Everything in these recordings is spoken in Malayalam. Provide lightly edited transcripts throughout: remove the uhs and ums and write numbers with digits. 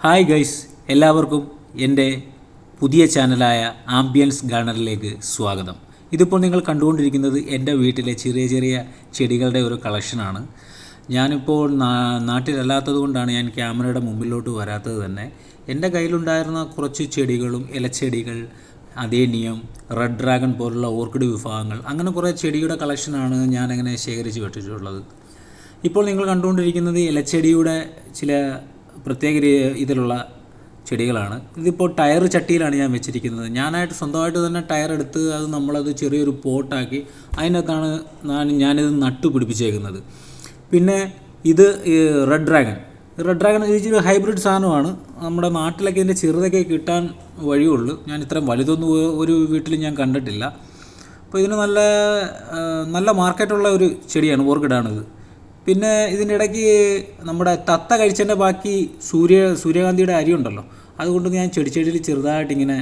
ഹായ് ഗൈസ്, എല്ലാവർക്കും എൻ്റെ പുതിയ ചാനലായ ആംബിയൻസ് ഗാർഡനിലേക്ക് സ്വാഗതം. ഇതിപ്പോൾ നിങ്ങൾ കണ്ടുകൊണ്ടിരിക്കുന്നത് എൻ്റെ വീട്ടിലെ ചെറിയ ചെറിയ ചെടികളുടെ ഒരു കളക്ഷനാണ്. ഞാനിപ്പോൾ നാട്ടിലല്ലാത്തത് കൊണ്ടാണ് ഞാൻ ക്യാമറയുടെ മുമ്പിലോട്ട് വരാത്തത് തന്നെ. എൻ്റെ കയ്യിലുണ്ടായിരുന്ന കുറച്ച് ചെടികളും ഇലച്ചെടികൾ, അദേനിയം, റെഡ് ഡ്രാഗൺ പോലുള്ള ഓർക്കിഡ് വിഭാഗങ്ങൾ, അങ്ങനെ കുറേ ചെടിയുടെ കളക്ഷനാണ് ഞാനങ്ങനെ ശേഖരിച്ച് വെച്ചിട്ടുള്ളത്. ഇപ്പോൾ നിങ്ങൾ കണ്ടുകൊണ്ടിരിക്കുന്നത് ഇലച്ചെടിയുടെ ചില പ്രത്യേക ഇതിലുള്ള ചെടികളാണ്. ഇതിപ്പോൾ ടയർ ചട്ടിയിലാണ് ഞാൻ വെച്ചിരിക്കുന്നത്. ഞാനായിട്ട് സ്വന്തമായിട്ട് തന്നെ ടയർ എടുത്ത് നമ്മളത് ചെറിയൊരു പോട്ടാക്കി അതിനകത്താണ് ഞാനിത് നട്ടു പിടിപ്പിച്ചേക്കുന്നത്. പിന്നെ ഇത് റെഡ് ഡ്രാഗൺ ഇതൊരു ഹൈബ്രിഡ് സാധനമാണ്. നമ്മുടെ നാട്ടിലൊക്കെ ഇതിൻ്റെ ചെറുതൊക്കെ കിട്ടാൻ വഴിയുള്ളൂ. ഞാൻ ഇത്രയും വലുതൊന്നും ഒരു വീട്ടിലും ഞാൻ കണ്ടിട്ടില്ല. അപ്പോൾ ഇതിന് നല്ല മാർക്കറ്റുള്ള ഒരു ചെടിയാണ്, ഓർക്കിഡാണിത്. പിന്നെ ഇതിൻ്റെ ഇടയ്ക്ക് നമ്മുടെ തത്ത കഴിച്ചതിൻ്റെ ബാക്കി സൂര്യകാന്തിയുടെ അരി ഉണ്ടല്ലോ, അതുകൊണ്ട് ഞാൻ ചെടിയിൽ ചെറുതായിട്ട് ഇങ്ങനെ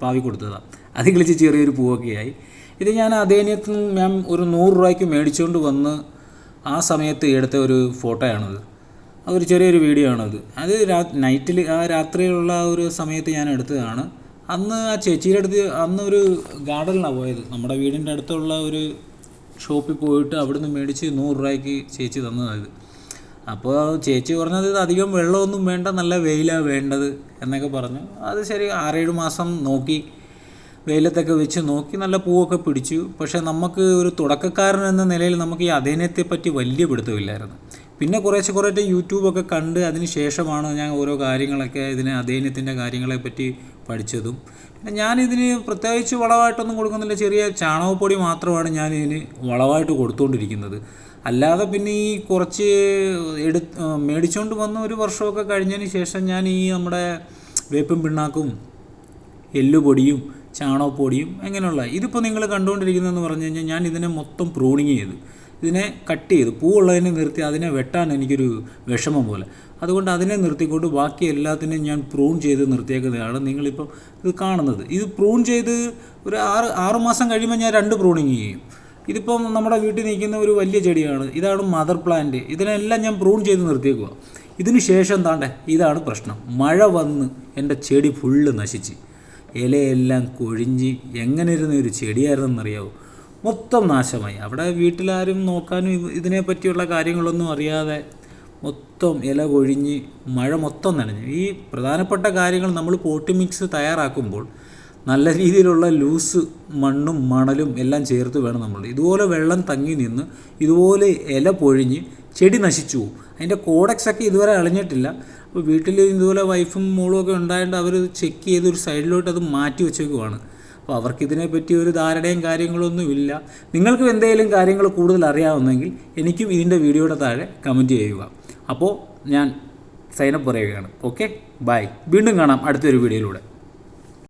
പാവി കൊടുത്തതാണ്. അത് കിളിച്ച് ചെറിയൊരു പൂവൊക്കെ ആയി. ഇത് ഞാൻ അദേനിയത്തിൽ ഞാൻ ഒരു 100 രൂപയ്ക്ക് മേടിച്ചുകൊണ്ട് വന്ന് ആ സമയത്ത് എടുത്ത ഒരു ഫോട്ടോയാണത്. അതൊരു ചെറിയൊരു വീഡിയോ ആണത്. അത് നൈറ്റിൽ രാത്രിയിലുള്ള ഒരു സമയത്ത് ഞാൻ എടുത്തതാണ്. അന്ന് ആ ചേച്ചിയുടെ അടുത്ത് അന്നൊരു ഗാർഡനിലാണ് പോയത്. നമ്മുടെ വീടിൻ്റെ അടുത്തുള്ള ഒരു ഷോപ്പിൽ പോയിട്ട് അവിടുന്ന് മേടിച്ച് 100 രൂപയ്ക്ക് ചേച്ചി തന്നതാണ്. അപ്പോൾ ചേച്ചി പറഞ്ഞത് ഇത് അധികം വെള്ളമൊന്നും വേണ്ട, നല്ല വെയിലാണ് വേണ്ടത് എന്നൊക്കെ പറഞ്ഞു. അത് ശരി, 6-7 മാസം നോക്കി, വെയിലത്തൊക്കെ വെച്ച് നോക്കി, നല്ല പൂവൊക്കെ പിടിച്ചു. പക്ഷേ നമുക്ക് ഒരു തുടക്കക്കാരൻ എന്ന നിലയിൽ നമുക്ക് ഈ അദേനിയത്തെ പറ്റി വലിയ പിടുത്തമില്ലായിരുന്നു. പിന്നെ കുറേശ്ശെ യൂട്യൂബൊക്കെ കണ്ട് അതിന് ശേഷമാണ് ഞാൻ ഓരോ കാര്യങ്ങളൊക്കെ അദേനിയത്തിൻ്റെ കാര്യങ്ങളെ പറ്റി പഠിച്ചതും. പിന്നെ ഞാനിതിന് പ്രത്യേകിച്ച് വളമായിട്ടൊന്നും കൊടുക്കുന്നില്ല. ചെറിയ ചാണകപ്പൊടി മാത്രമാണ് ഞാനിതിന് വളമായിട്ട് കൊടുത്തുകൊണ്ടിരിക്കുന്നത്. അല്ലാതെ പിന്നെ ഈ കുറച്ച് മേടിച്ചുകൊണ്ട് വന്ന ഒരു വർഷമൊക്കെ കഴിഞ്ഞതിന് ശേഷം ഞാൻ ഈ നമ്മുടെ വേപ്പിൻ പിണ്ണാക്കും എല്ലുപൊടിയും ചാണകപ്പൊടിയും അങ്ങനെയുള്ള ഇതിപ്പോൾ നിങ്ങൾ കണ്ടുകൊണ്ടിരിക്കുന്നതെന്ന് പറഞ്ഞു കഴിഞ്ഞാൽ ഞാൻ ഇതിനെ മൊത്തം പ്രൂണിങ് ചെയ്തു, ഇതിനെ കട്ട് ചെയ്തു, പൂവുള്ളതിനെ നിർത്തി അതിനെ വെട്ടാൻ എനിക്കൊരു വിഷമം പോലെ. അതുകൊണ്ട് അതിനെ നിർത്തിക്കൊണ്ട് ബാക്കി എല്ലാത്തിനെയും ഞാൻ പ്രൂൺ ചെയ്ത് നിർത്തിയേക്കുന്നതാണ് നിങ്ങളിപ്പോൾ ഇത് കാണുന്നത്. ഇത് പ്രൂൺ ചെയ്ത് ഒരു 6 മാസം കഴിയുമ്പോൾ ഞാൻ 2 പ്രൂണിങ് ചെയ്യും. ഇതിപ്പം നമ്മുടെ വീട്ടിൽ നിൽക്കുന്ന ഒരു വലിയ ചെടിയാണ്. ഇതാണ് മദർ പ്ലാന്റ്. ഇതിനെല്ലാം ഞാൻ പ്രൂൺ ചെയ്ത് നിർത്തിയേക്കുക. ഇതിന് ശേഷം ഇതാണ് പ്രശ്നം. മഴ വന്ന് എൻ്റെ ചെടി ഫുള്ള് നശിച്ച് ഇലയെല്ലാം കൊഴിഞ്ഞ് എങ്ങനെ ഇരുന്ന ഒരു ചെടിയായിരുന്നെന്നറിയാവോ, മൊത്തം നാശമായി. അവിടെ വീട്ടിലാരും നോക്കാനും ഇതിനെപ്പറ്റിയുള്ള കാര്യങ്ങളൊന്നും അറിയാതെ മൊത്തം ഇല കൊഴിഞ്ഞ് മഴ മൊത്തം നനഞ്ഞു. ഈ പ്രധാനപ്പെട്ട കാര്യങ്ങൾ നമ്മൾ പോട്ടി മിക്സ് തയ്യാറാക്കുമ്പോൾ നല്ല രീതിയിലുള്ള ലൂസ് മണ്ണും മണലും എല്ലാം ചേർത്ത് വേണം നമ്മൾ. ഇതുപോലെ വെള്ളം തങ്ങി നിന്ന് ഇതുപോലെ ഇല പൊഴിഞ്ഞ് ചെടി നശിച്ചു പോകും. അതിൻ്റെ കോഡക്സൊക്കെ ഇതുവരെ അളിഞ്ഞിട്ടില്ല. അപ്പോൾ വീട്ടിൽ ഇതുപോലെ വൈഫും മോളും ഒക്കെ ഉണ്ടായതുകൊണ്ട് അവർ ചെക്ക് ചെയ്ത് ഒരു സൈഡിലോട്ട് അത് മാറ്റി വെച്ചേക്കുവാണ്. അപ്പോൾ അവർക്കിതിനെപ്പറ്റി ഒരു ധാരണയും കാര്യങ്ങളൊന്നും ഇല്ല. നിങ്ങൾക്കും എന്തെങ്കിലും കാര്യങ്ങൾ കൂടുതൽ അറിയാവുന്നെങ്കിൽ എനിക്കും ഇതിൻ്റെ വീഡിയോയുടെ താഴെ കമൻറ്റ് ചെയ്യുക. അപ്പോൾ ഞാൻ സൈനപ്പ് പറയുകയാണ്. Okay, bye. വീണ്ടും കാണാം അടുത്തൊരു വീഡിയോയിലൂടെ.